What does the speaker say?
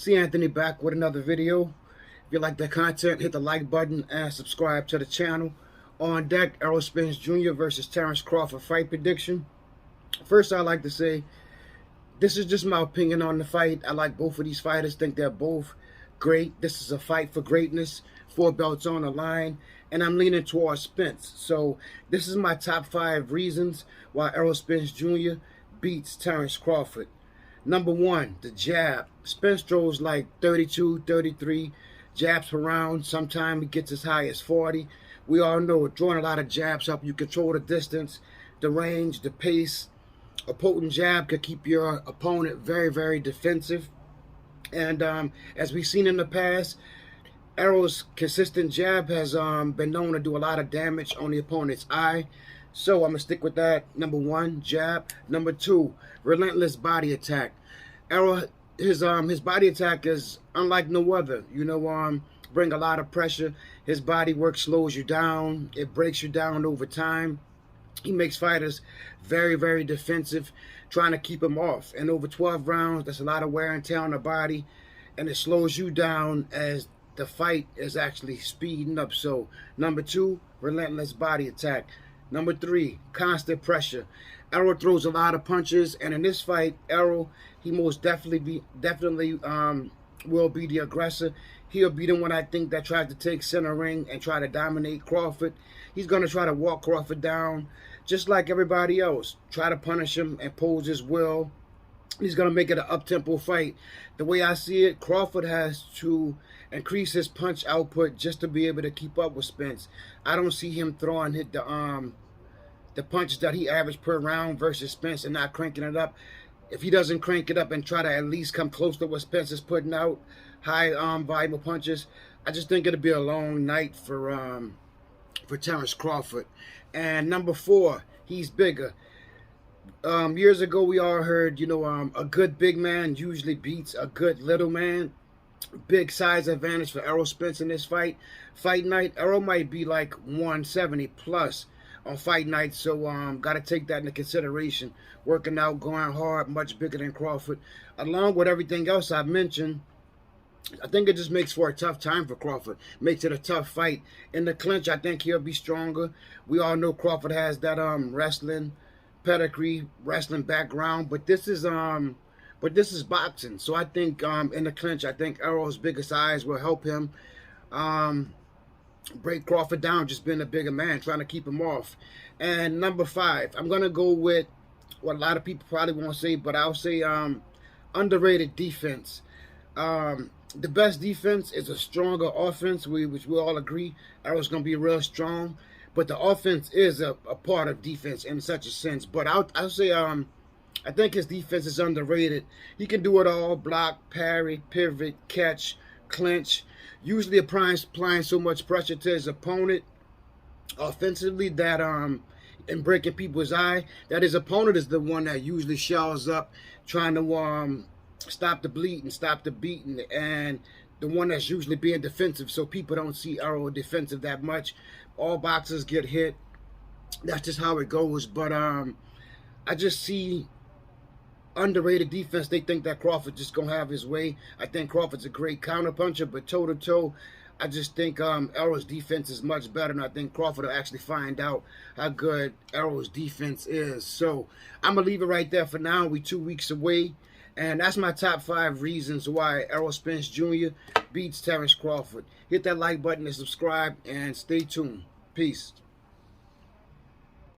C. Anthony back with another video. If you like the content, hit the like button and subscribe to the channel. On deck, Errol Spence Jr. versus Terrence Crawford fight prediction. First, I'd like to say, this is just my opinion on the fight. I like both of these fighters, think they're both great. This is a fight for greatness, 4 belts on the line, and I'm leaning towards Spence. So this is my top 5 reasons why Errol Spence Jr. beats Terrence Crawford. Number 1, the jab. Spence throws like 32, 33 jabs per round. Sometimes he gets as high as 40. We all know throwing a lot of jabs help you control the distance, the range, the pace. A potent jab could keep your opponent very, very defensive. And as we've seen in the past, Errol's consistent jab has been known to do a lot of damage on the opponent's eye. So I'm going to stick with that. Number 1, jab. Number 2, relentless body attack. Errol, his body attack is unlike no other. Bring a lot of pressure. His body work slows you down. It breaks you down over time. He makes fighters very, very defensive, trying to keep him off. And over 12 rounds, that's a lot of wear and tear on the body. And it slows you down as the fight is actually speeding up. So, number 2, relentless body attack. Number 3, constant pressure. Errol throws a lot of punches, and in this fight, Errol, he most definitely will be the aggressor. He'll be the one, I think, that tries to take center ring and try to dominate Crawford. He's going to try to walk Crawford down just like everybody else. Try to punish him, impose his will. He's going to make it an up-tempo fight. The way I see it, Crawford has to increase his punch output just to be able to keep up with Spence. I don't see him throwing the punches that he averaged per round versus Spence and not cranking it up. If he doesn't crank it up and try to at least come close to what Spence is putting out, high volume of punches, I just think it'll be a long night for Terrence Crawford. And number 4, he's bigger. Years ago, we all heard, a good big man usually beats a good little man. Big size advantage for Errol Spence in this fight. Fight night, Errol might be like 170 plus on fight night, so got to take that into consideration. Working out, going hard, much bigger than Crawford. Along with everything else I've mentioned, I think it just makes for a tough time for Crawford. Makes it a tough fight. In the clinch, I think he'll be stronger. We all know Crawford has that wrestling pedigree, wrestling background, but this is boxing. So I think in the clinch, I think Errol's bigger size will help him break Crawford down, just being a bigger man, trying to keep him off. And number 5, I'm gonna go with what a lot of people probably won't say, but I'll say underrated defense. The best defense is a stronger offense, which we all agree. Errol's going to be real strong. But the offense is a part of defense in such a sense. But I'll say I think his defense is underrated. He can do it all: block, parry, pivot, catch, clinch. Usually applying so much pressure to his opponent offensively that and breaking people's eye, that his opponent is the one that usually shells up, trying to stop the bleeding, stop the beating, and the one that's usually being defensive. So people don't see Errol defensive that much. All boxers get hit. That's just how it goes. But I just see underrated defense. They think that Crawford just gonna have his way. I think Crawford's a great counterpuncher, but toe to toe, I just think Errol's defense is much better, and I think Crawford will actually find out how good Errol's defense is. So I'm gonna leave it right there for now. We 2 weeks away. And that's my top 5 reasons why Errol Spence Jr. beats Terrence Crawford. Hit that like button and subscribe, and stay tuned. Peace.